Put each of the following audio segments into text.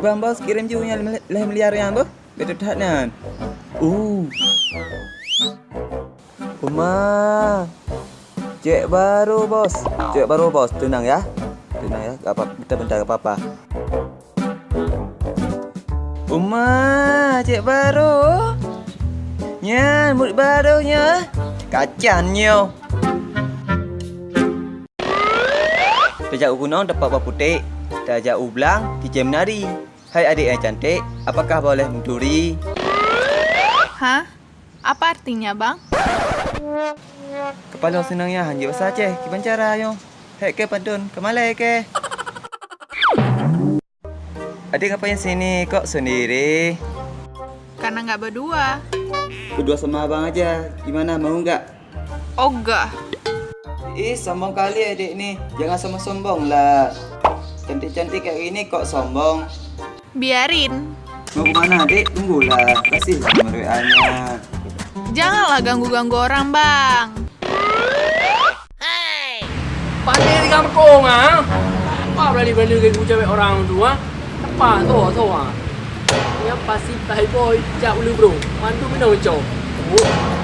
bang bos kirim junya 5 miliar yang boh. Betul tak nan? Uma. Cek baru bos. Cek baru bos. Tenang ya. Tenang ya. Gak apa-apa. Bentar gak apa-apa. Uma, cek baru. Nya, murid barunya. Kacannya. Sejak gunung dapat buah putih. Sejak ulang kicim menari. Hai adik yang cantik, apakah boleh mencuri? Hah? Apa artinya, Bang? Kepala senangnya hanya bahasa Aceh. Gimana cara yo? Hei ke padun, ke Malay ke? Adik ngapain sini kok sendiri? Karena nggak berdua. Berdua sama abang aja. Gimana mau nggak? Ogah. Ih, sombong kali adik nih. Jangan sombong lah. Cantik-cantik kayak gini kok sombong. Biarin. Mau kemana adik? Tunggulah. Kasih nomor WA-nya. Janganlah ganggu-ganggu orang, Bang. Pandai di kampung ah. Apa berani-berani ganggu cewek orang tua? Apa tuh ah. Yang pasti playboy jak ulu bro. Mantu minum cok.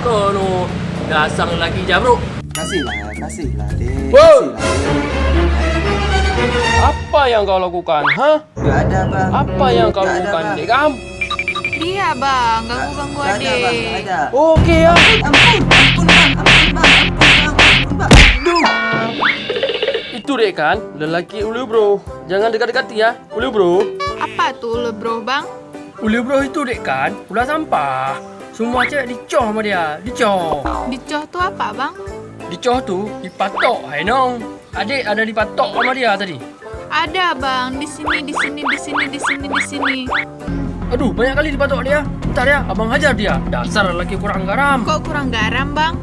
Kono dasar lelaki jah bro. Kasihlah adik. Wow. Kasihlah adik. Apa yang kau lakukan? Hah? Gak ada bang. Apa yang kau Gak ada, lakukan Bang. di kamp? Iya, Bang. Ganggu-ganggu Gak ada bang. Gak adik. ada. Oke ya. Ampun bang. Ampun bang. Aduh. Itu dek kan lelaki ulu bro. Jangan dekat-dekati ya. Ulu bro. Apa tuh, le bro, Bang? Ulu bro itu dek kan ulah sampah. Semua cewek dicoh sama dia. Dicoh. Dicoh tuh apa, Bang? Dicoh tuh dipatok. Hai nong. Adik ada dipatok sama dia tadi. Ada, Bang. Di sini. Aduh, banyak kali dipatok dia. Bentar ya, abang hajar dia. Dasar lelaki kurang garam. Kok kurang garam, Bang?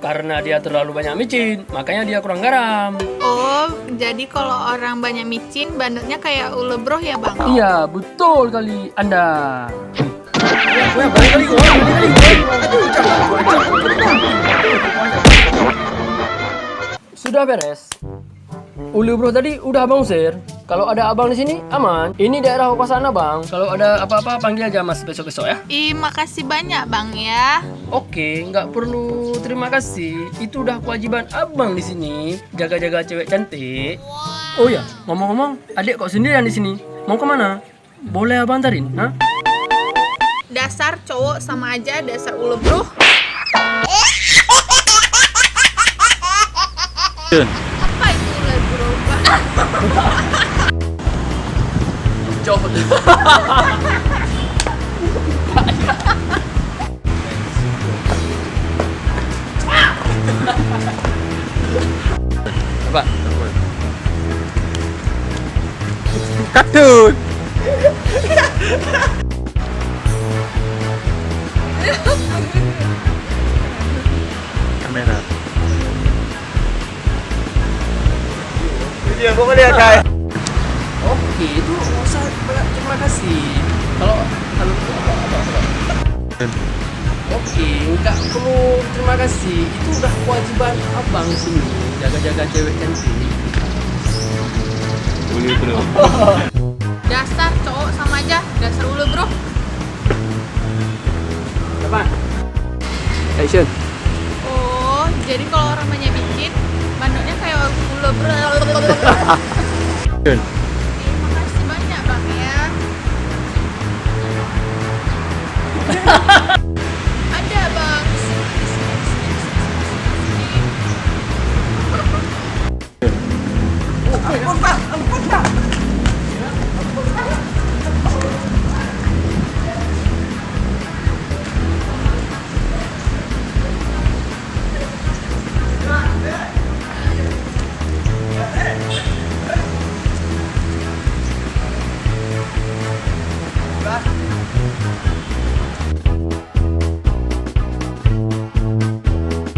Karena dia terlalu banyak micin, makanya dia kurang garam. Oh, jadi kalau orang banyak micin, bandotnya kayak ule bro ya, Bang? Iya, betul kali Anda. Ya, balik kali gua. Sudah beres. Ulu bro tadi udah abang usir. Kalau ada abang di sini aman. Ini daerah kekuasaan abang. Kalau ada apa-apa panggil aja mas besok-besok ya. Ih, makasih banyak, Bang ya. Oke, nggak perlu terima kasih. Itu udah kewajiban abang di sini. Jaga-jaga cewek cantik. Oh ya, ngomong-ngomong, adik kok sendirian di sini? Mau kemana? Boleh abang antarin? Hah? Dasar cowok sama aja, dasar ule bro. Apa itu ule bro, Bang? Jauh. Apa? Katun. Kamera. Dia kok lihat kai. Oke, itu nggak usah terima kasih. Kalau Oke, nggak perlu terima kasih. Itu udah kewajiban abang sini. Jaga-jaga cewek cantik. Boleh bro. Dasar cowok sama aja, dasar ule bro. Apa? Action. Oh, jadi kalau orang banyak micin, bandotnya kayak ule bro. Ih, makasih banyak, Bang ya.